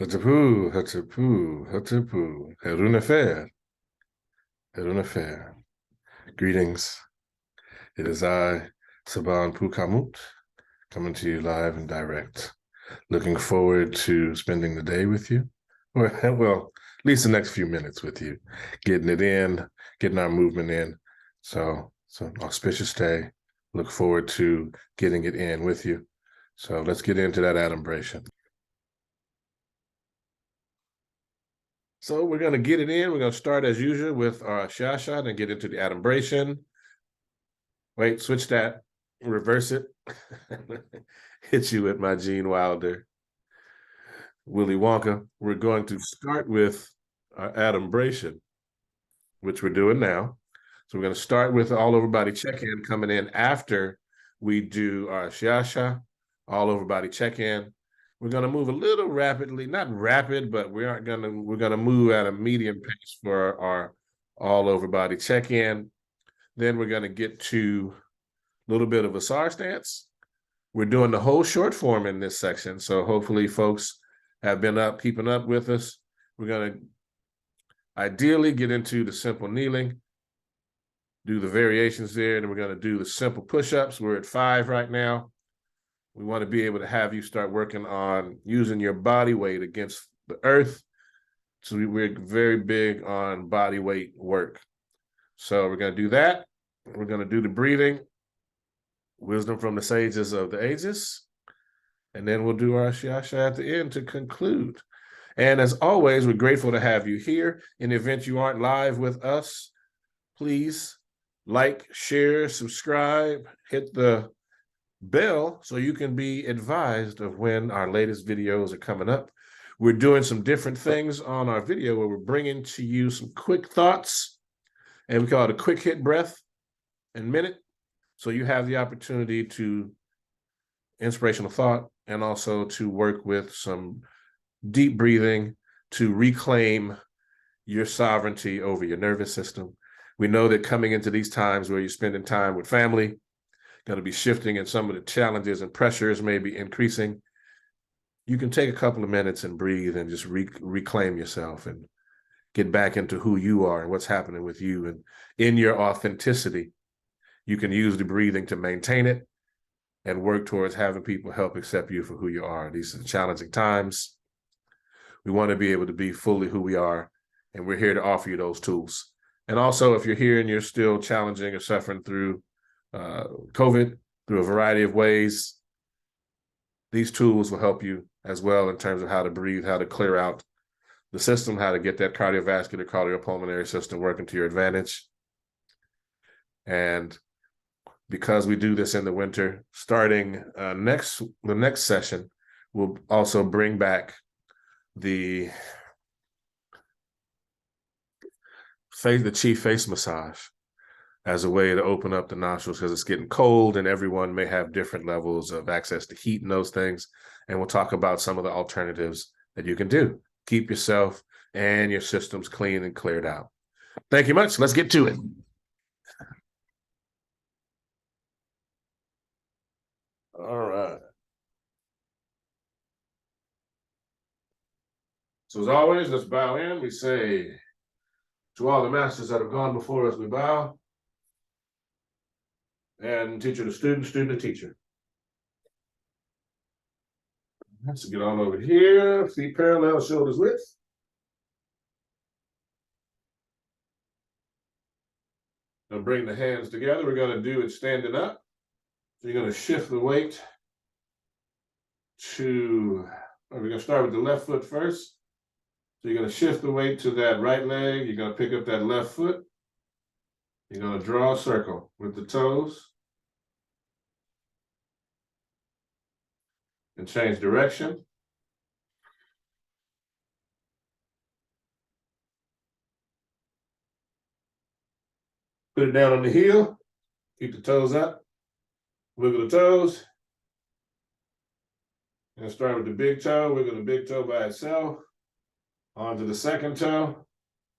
Hatapu, hatapu, hatapu. Herunefer. Greetings. It is I, Saban Pukamut, coming to you live and direct. Looking forward to spending the day with you. Well, at least the next few minutes with you. Getting it in, getting our movement in. So an auspicious day. Look forward to getting it in with you. So let's get into that adumbration. So we're going to get it in. We're going to start as usual with our Shaashaa and get into the adumbration. Wait, switch that, reverse it. Hit you with my Gene Wilder, Willy Wonka. We're going to start with our adumbration, which we're doing now. So we're going to start with all over body check-in coming in after we do our Shaashaa, all over body check-in. We're going to move a little rapidly, not rapid, but we're going to move at a medium pace for our all over body check-in. Then we're going to get to a little bit of Asar stance. We're doing the whole short form in this section. So hopefully folks have been keeping up with us. We're going to ideally get into the simple kneeling, do the variations there, and we're going to do the simple push-ups. We're at 5 right now. We want to be able to have you start working on using your body weight against the earth. So we're very big on body weight work. So we're going to do that. We're going to do the breathing, wisdom from the sages of the ages. And then we'll do our Shaashaa at the end to conclude. And as always, we're grateful to have you here. In the event you aren't live with us, please like, share, subscribe, hit the bell so you can be advised of when our latest videos are coming up. We're doing some different things on our video where we're bringing to you some quick thoughts, and we call it a quick hit breath and minute. So you have the opportunity to inspirational thought and also to work with some deep breathing to reclaim your sovereignty over your nervous system. We know that coming into these times where you're spending time with family, going to be shifting and some of the challenges and pressures may be increasing. You can take a couple of minutes and breathe and just reclaim yourself and get back into who you are and what's happening with you. And in your authenticity, you can use the breathing to maintain it and work towards having people help accept you for who you are. These are challenging times. We want to be able to be fully who we are, and we're here to offer you those tools. And also, if you're here and you're still challenging or suffering through COVID, through a variety of ways, these tools will help you as well in terms of how to breathe, how to clear out the system, how to get that cardiovascular, cardiopulmonary system working to your advantage. And because we do this in the winter, starting the next session, we'll also bring back the chief face massage as a way to open up the nostrils because it's getting cold and everyone may have different levels of access to heat and those things. And we'll talk about some of the alternatives that you can do. Keep yourself and your systems clean and cleared out. Thank you much. Let's get to it. All right. So as always, let's bow in. We say, to all the masters that have gone before us, we bow. And teacher to student, student to teacher. Let's get on over here. Feet parallel, shoulders width. Now bring the hands together. We're going to do it standing up. So you're going to shift the weight we're going to start with the left foot first. So you're going to shift the weight to that right leg. You're going to pick up that left foot. You're going to draw a circle with the toes. And change direction. Put it down on the heel. Keep the toes up. Wiggle the toes. And start with the big toe. Wiggle the big toe by itself. Onto the second toe.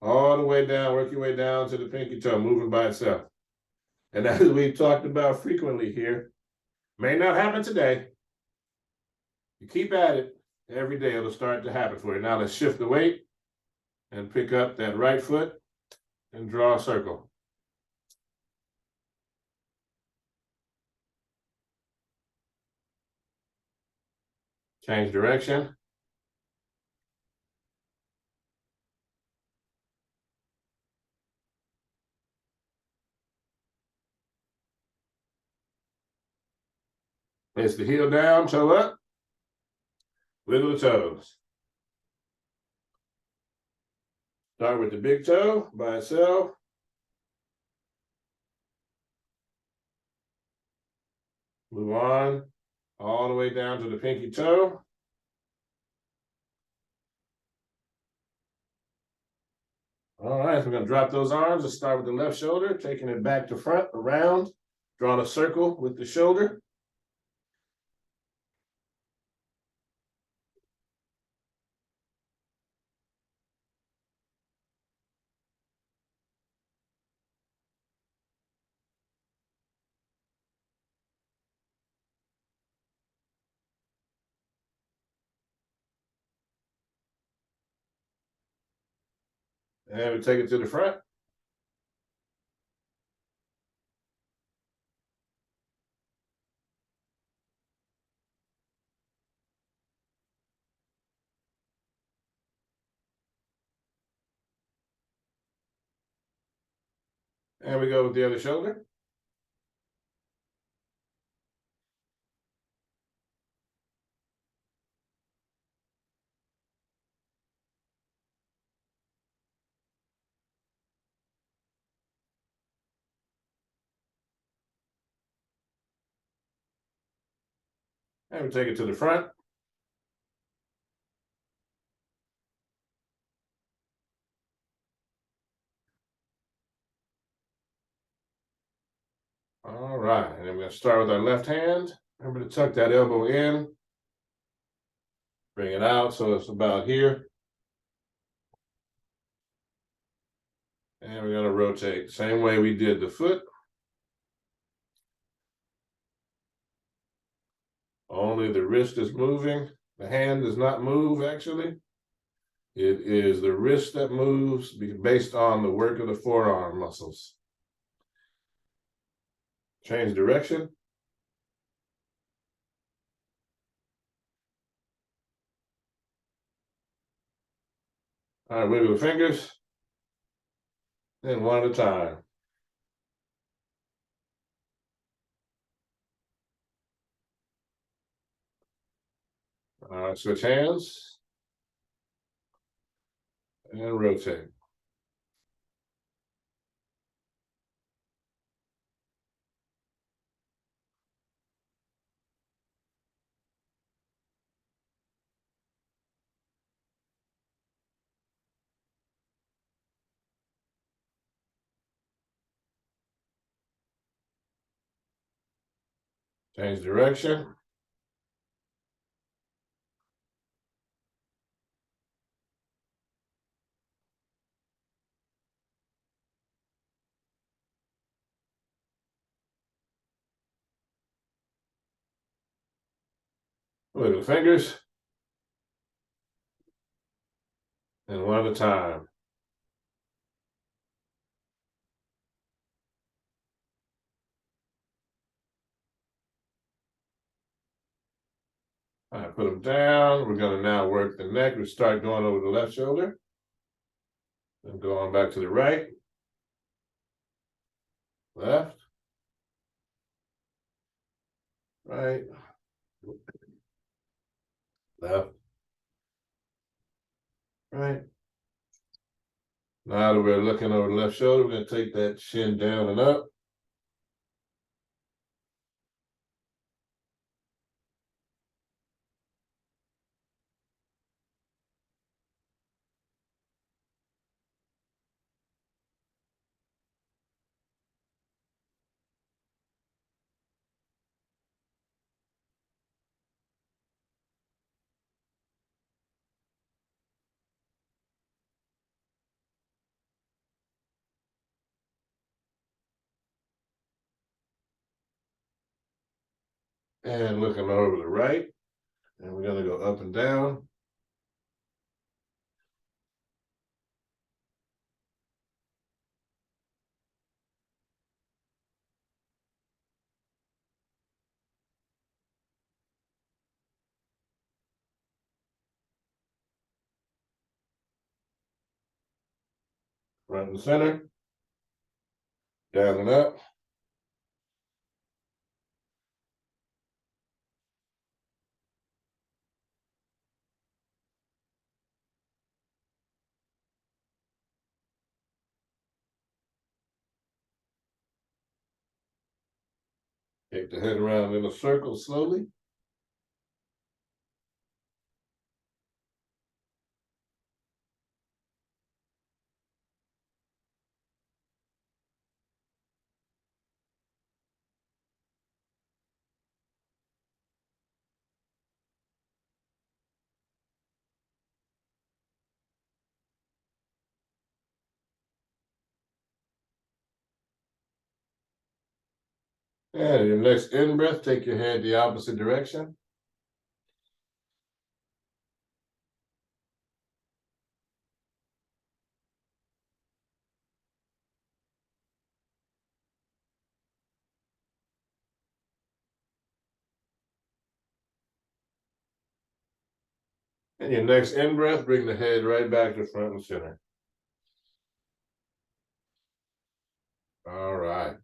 All the way down. Work your way down to the pinky toe, moving by itself. And as we've talked about frequently here, may not happen today. You keep at it Every day it'll start to happen for you. Now let's shift the weight and pick up that right foot and draw a circle. Change direction. Place the heel down, toe up. Wiggle the toes. Start with the big toe by itself. Move on all the way down to the pinky toe. All right, so we're going to drop those arms and start with the left shoulder, taking it back to front, around, drawing a circle with the shoulder. And we take it to the front. And we go with the other shoulder. And we take it to the front. All right, and then we're going to start with our left hand. Remember to tuck that elbow in. Bring it out so it's about here. And we're going to rotate. Same way we did the foot. Only the wrist is moving. The hand does not move, actually. It is the wrist that moves based on the work of the forearm muscles. Change direction. All right, wiggle the fingers. And one at a time. All right, switch hands. And rotate. Change direction. Wiggle the fingers. And one at a time. All right, put them down. We're going to now work the neck. We start going over the left shoulder. Then go on back to the right. Left. Right. Left. Right. Now that we're looking over the left shoulder, we're going to take that shin down and up. And looking over the right. And we're going to go up and down. front and center, down and up. Take the head around in a circle slowly. And your next in breath, take your head the opposite direction. And your next in breath, bring the head right back to front and center. All right.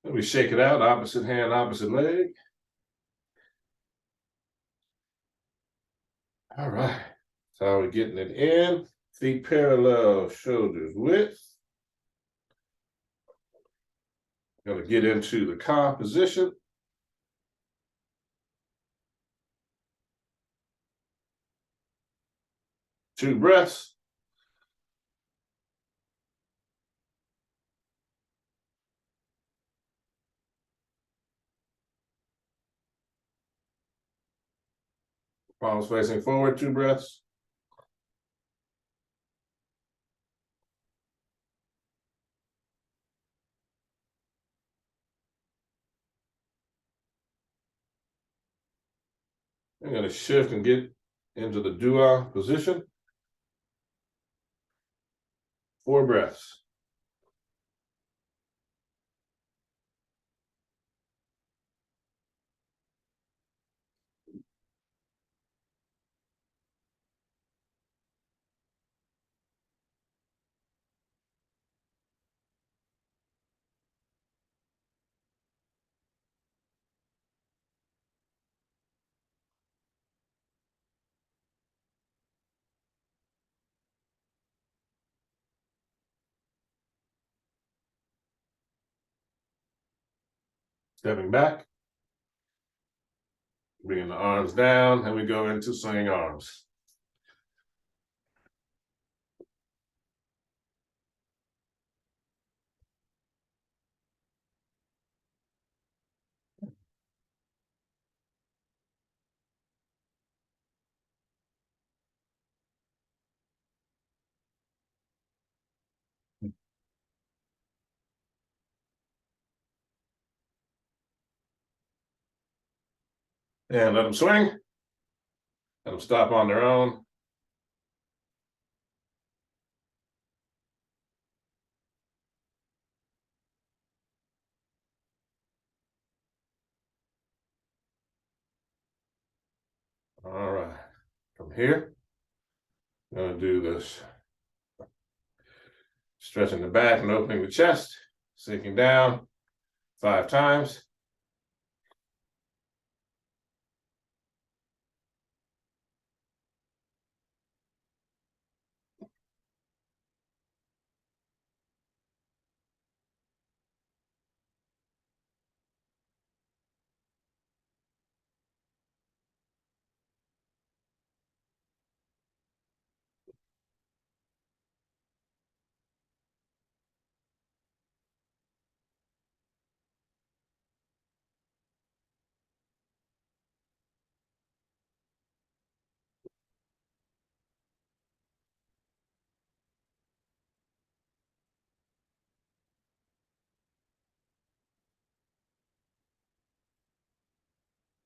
Then we shake it out, opposite hand, opposite leg. All right. That's how we're getting it in. Feet parallel, shoulders width. Going to get into the KhASA position. Two breaths. Palms facing forward, two breaths. I'm going to shift and get into the dua position. Four breaths. Stepping back. Bringing the arms down, and we go into swinging arms. And let them swing. Let them stop on their own. All right. From here, I'm going to do this. Stretching the back and opening the chest. Sinking down 5 times.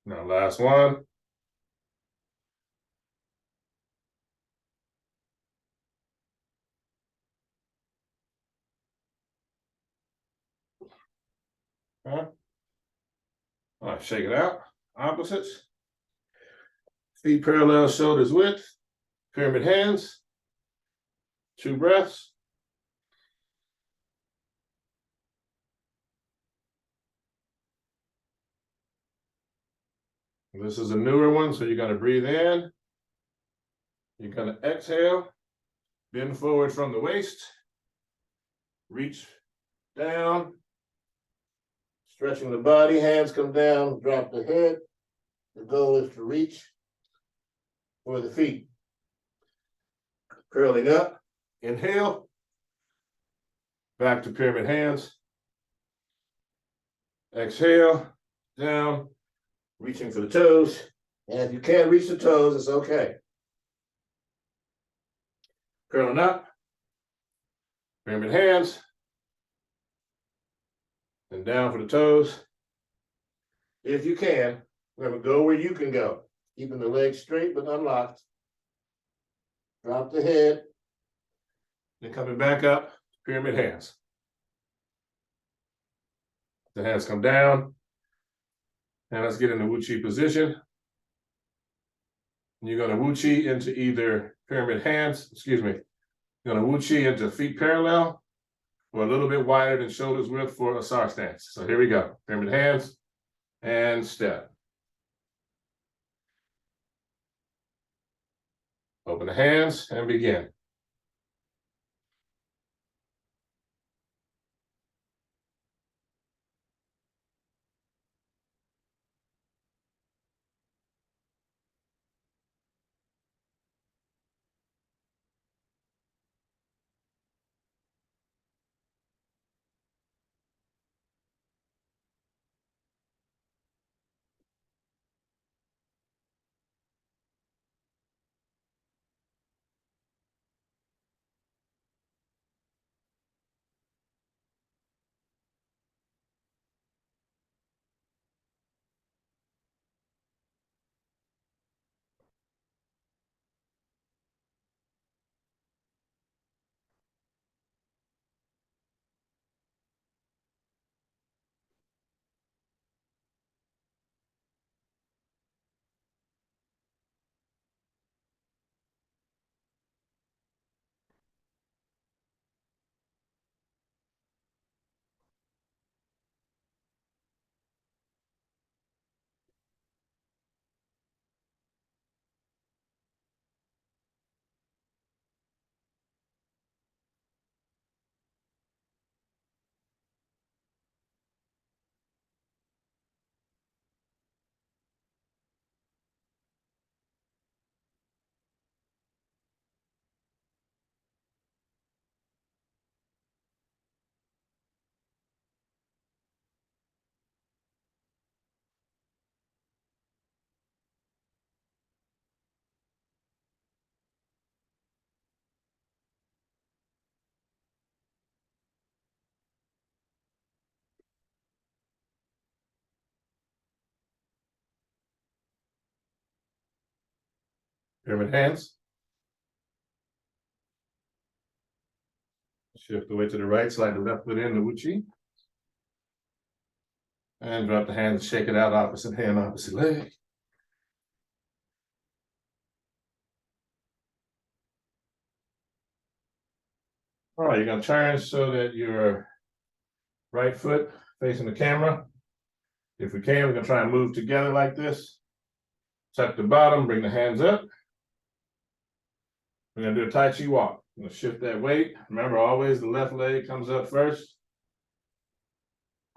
Now, last one. All right, shake it out. Opposites. Feet parallel, shoulders width. Pyramid hands. 2 breaths. This is a newer one, so you're going to breathe in. You're going to exhale, bend forward from the waist, reach down, stretching the body, hands come down, drop the head. The goal is to reach for the feet. Curling up, inhale, back to pyramid hands. Exhale, down, reaching for the toes. And if you can't reach the toes, it's okay. Curling up, pyramid hands, and down for the toes. If you can, remember, go where you can go. Keeping the legs straight but unlocked. Drop the head. Then coming back up, pyramid hands. The hands come down. And let's get in the Wu Chi position. You're going to Wu Chi into either pyramid hands, excuse me. You're going to Wu Chi into feet parallel or a little bit wider than shoulders width for Asar stance. So here we go. Pyramid hands and step. Open the hands and begin. Pyramid hands. Shift the weight to the right, slide the left foot in the Wu Chi. And drop the hands, shake it out, opposite hand, opposite leg. All right, you're going to turn so that your right foot facing the camera. If we can, we're going to try and move together like this. Tuck the bottom, bring the hands up. We're going to do a Tai Chi walk. I'm going to shift that weight. Remember, always the left leg comes up first.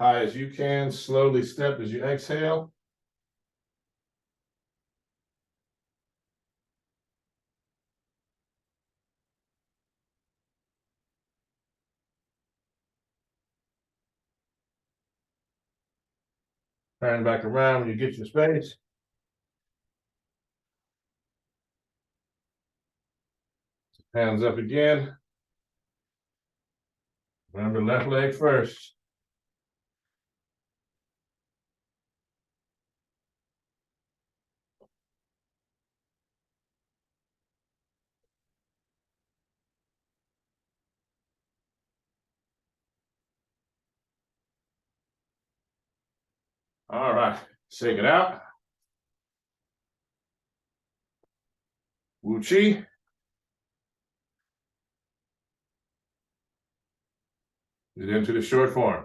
High as you can, slowly step as you exhale. Turn back around when you get your space. Hands up again. Remember, left leg first. All right, shake it out. Wu Chi. Get into the short form.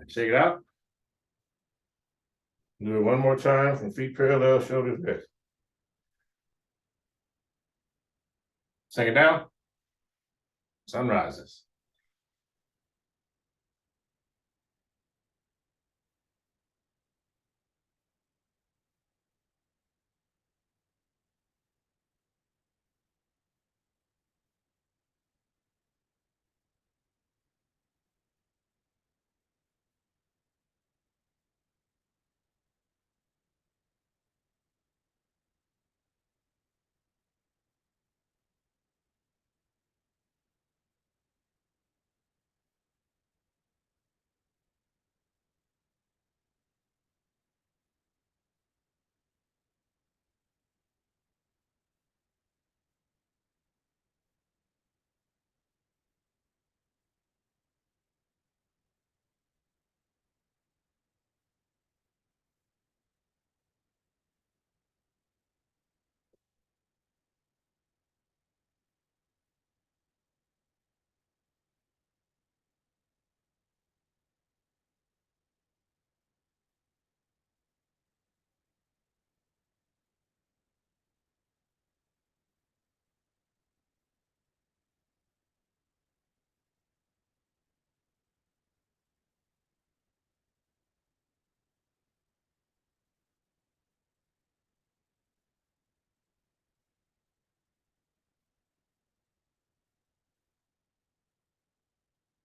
Shake it out. Do it one more time from feet parallel, shoulders back. Second down. Sun rises.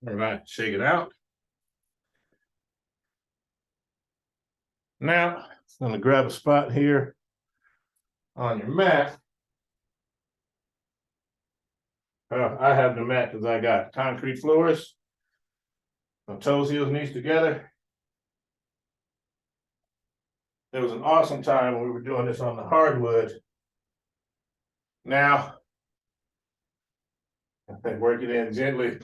All right, shake it out. Now, I'm going to grab a spot here on your mat. I have the mat because I got concrete floors. My toes, heels, knees together. There was an awesome time when we were doing this on the hardwood. Now, work it in gently,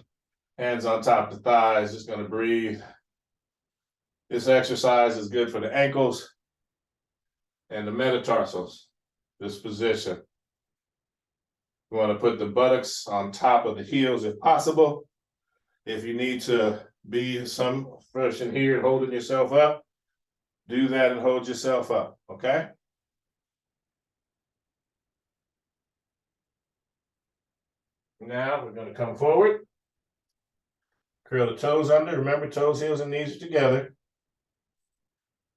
hands on top of the thighs, just going to breathe. This exercise is good for the ankles and the metatarsals, this position. You want to put the buttocks on top of the heels if possible. If you need to be some version here, holding yourself up, do that and hold yourself up, okay? Now we're going to come forward. Curl the toes under. Remember, toes, heels, and knees are together.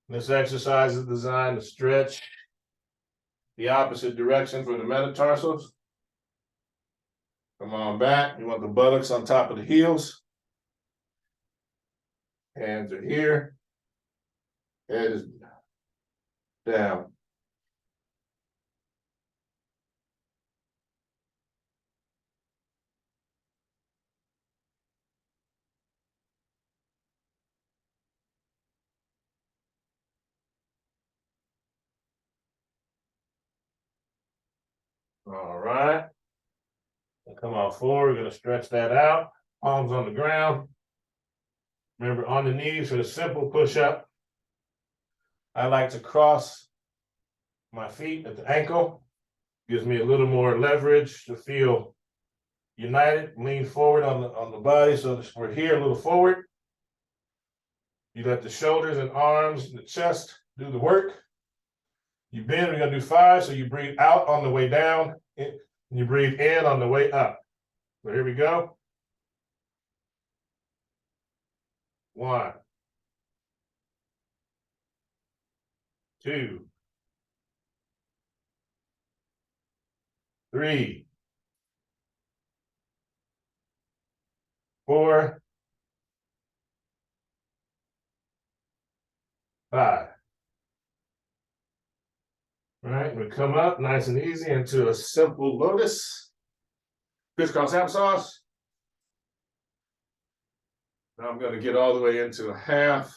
This exercise is designed to stretch the opposite direction for the metatarsals. Come on back. You want the buttocks on top of the heels. Hands are here. Head is down. All right. Come on forward. We're going to stretch that out. Palms on the ground. Remember, on the knees for the simple push-up. I like to cross my feet at the ankle. Gives me a little more leverage to feel united. Lean forward on the body so we're here a little forward. You let the shoulders and arms and the chest do the work. You bend, we're going to do 5. So you breathe out on the way down, and you breathe in on the way up. So here we go. 1, 2, 3, 4, 5. All right, we come up nice and easy into a simple lotus. Crisscross applesauce. Now I'm going to get all the way into a half.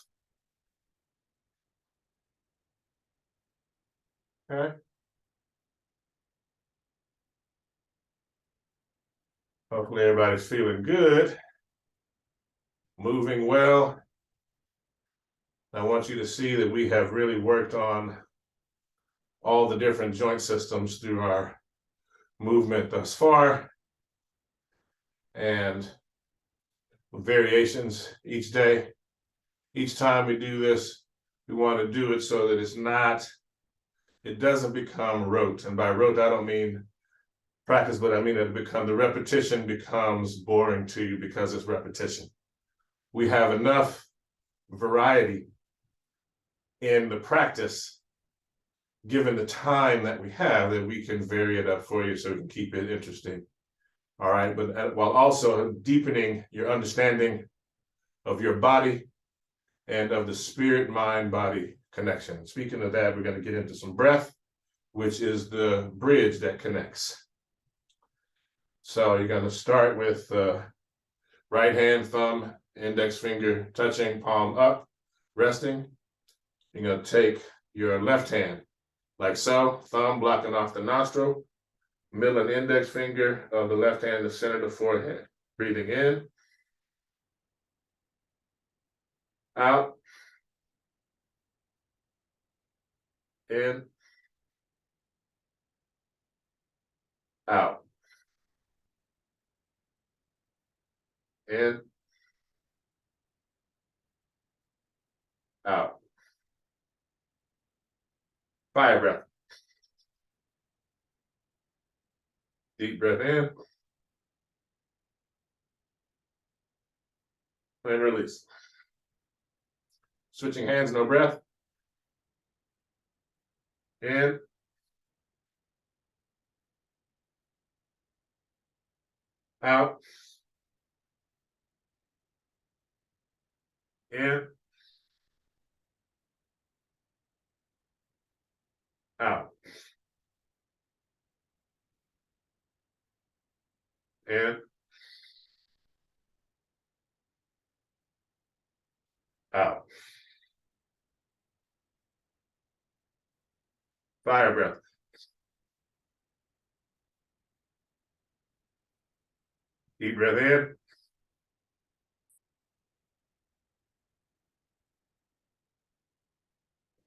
Okay. Hopefully everybody's feeling good, moving well. I want you to see that we have really worked on all the different joint systems through our movement thus far, and variations each day. each time we do this, we want to do it so that it doesn't become rote. And by rote, I don't mean practice, but I mean the repetition becomes boring to you because it's repetition. We have enough variety in the practice, given the time that we have, that we can vary it up for you so we can keep it interesting. All right, but while also deepening your understanding of your body and of the spirit, mind, body connection. Speaking of that, we're going to get into some breath, which is the bridge that connects. So you're going to start with right hand, thumb, index finger touching, palm up, resting. You're going to take your left hand like so, thumb blocking off the nostril, middle and index finger of the left hand in the center of the forehead. Breathing in, out, in, out, in, out. Fire breath. Deep breath in and release. Switching hands, no breath. In, out, in, out, in, out. Fire breath. Deep breath in.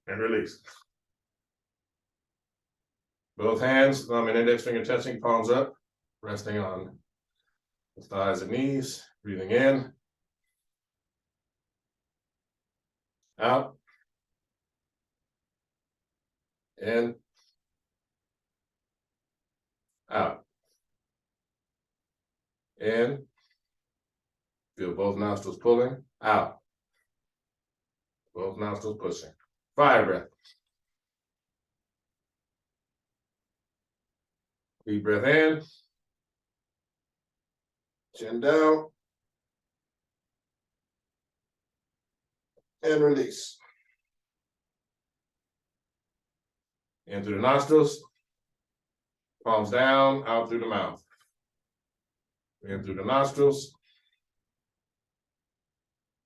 And release. Both hands, thumb and index finger touching, palms up, resting on the thighs and knees. Breathing in, out, in, out, in. Feel both nostrils pulling, out. Both nostrils pushing. Fire breath. Deep breath in, chin down, and release. In through the nostrils, palms down, out through the mouth. In through the nostrils,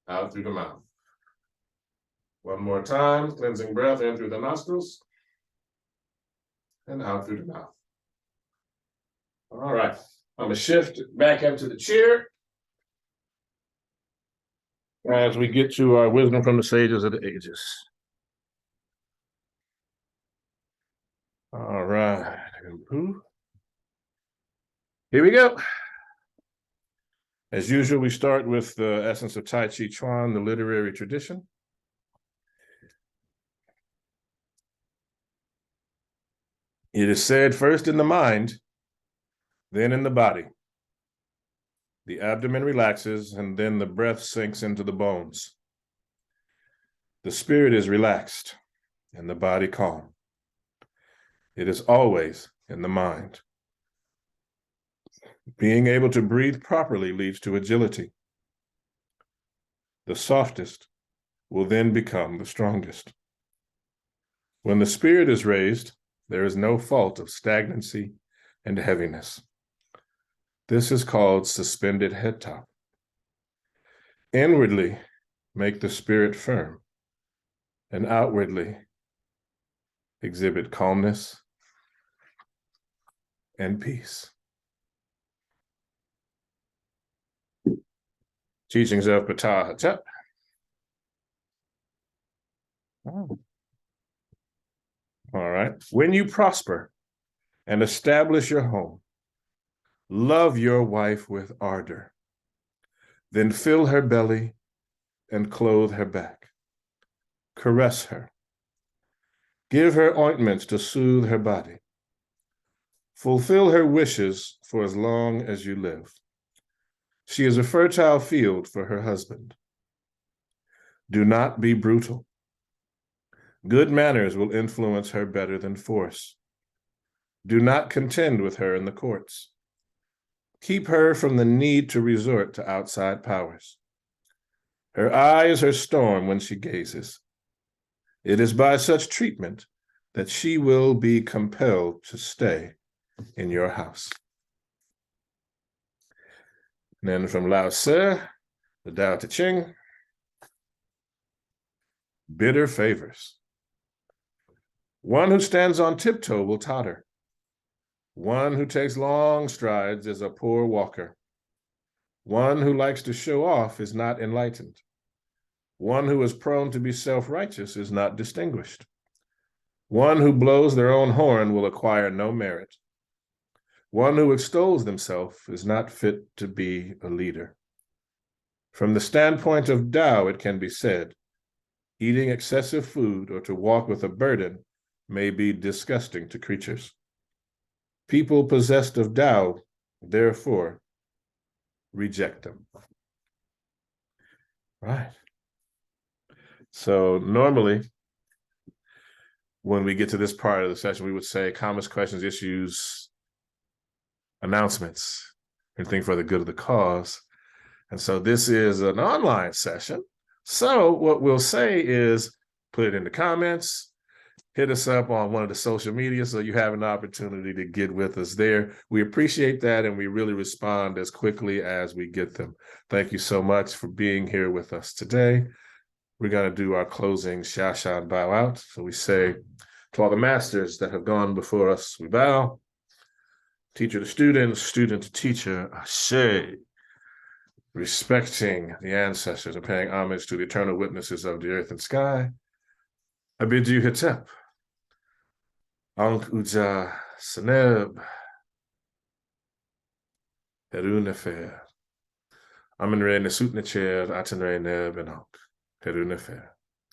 out through the mouth. One more time, cleansing breath in through the nostrils and out through the mouth. All right, I'm gonna shift back into the chair as we get to our wisdom from the sages of the ages. All right, here we go. As usual, we start with the essence of Tai Chi Chuan, the literary tradition. It is said first in the mind, then in the body. The abdomen relaxes, and then the breath sinks into the bones. The spirit is relaxed, and the body calm. It is always in the mind. Being able to breathe properly leads to agility. The softest will then become the strongest. When the spirit is raised, there is no fault of stagnancy and heaviness. This is called suspended head top. Inwardly, make the spirit firm, and outwardly, exhibit calmness and peace. Teachings of Ptah Hotep. Oh. All right. When you prosper and establish your home, love your wife with ardor. Then fill her belly and clothe her back. Caress her. Give her ointments to soothe her body. Fulfill her wishes for as long as you live. She is a fertile field for her husband. Do not be brutal. Good manners will influence her better than force. Do not contend with her in the courts. Keep her from the need to resort to outside powers. Her eye is her storm when she gazes. It is by such treatment that she will be compelled to stay in your house. And then from Lao Tse, the Tao Te Ching, bitter favors. One who stands on tiptoe will totter. One who takes long strides is a poor walker. One who likes to show off is not enlightened. One who is prone to be self-righteous is not distinguished. One who blows their own horn will acquire no merit. One who extols themselves is not fit to be a leader. From the standpoint of Tao, it can be said, eating excessive food or to walk with a burden may be disgusting to creatures. People possessed of Tao, therefore, reject them. Right. So normally, when we get to this part of the session, we would say comments, questions, issues, announcements, anything for the good of the cause. And so this is an online session. So what we'll say is put it in the comments, hit us up on one of the social media so you have an opportunity to get with us there. We appreciate that, and we really respond as quickly as we get them. Thank you so much for being here with us today. We're going to do our closing Shaashaa and bow out. So we say to all the masters that have gone before us, we bow. Teacher to student, student to teacher, Asar. Respecting the ancestors and paying homage to the eternal witnesses of the earth and sky, I bid you hitep. Ankh Uja Seneb. Heru Nefer. Amen Re Nesut Necher, Aten Re Neb and Ankh. Heru Nefer.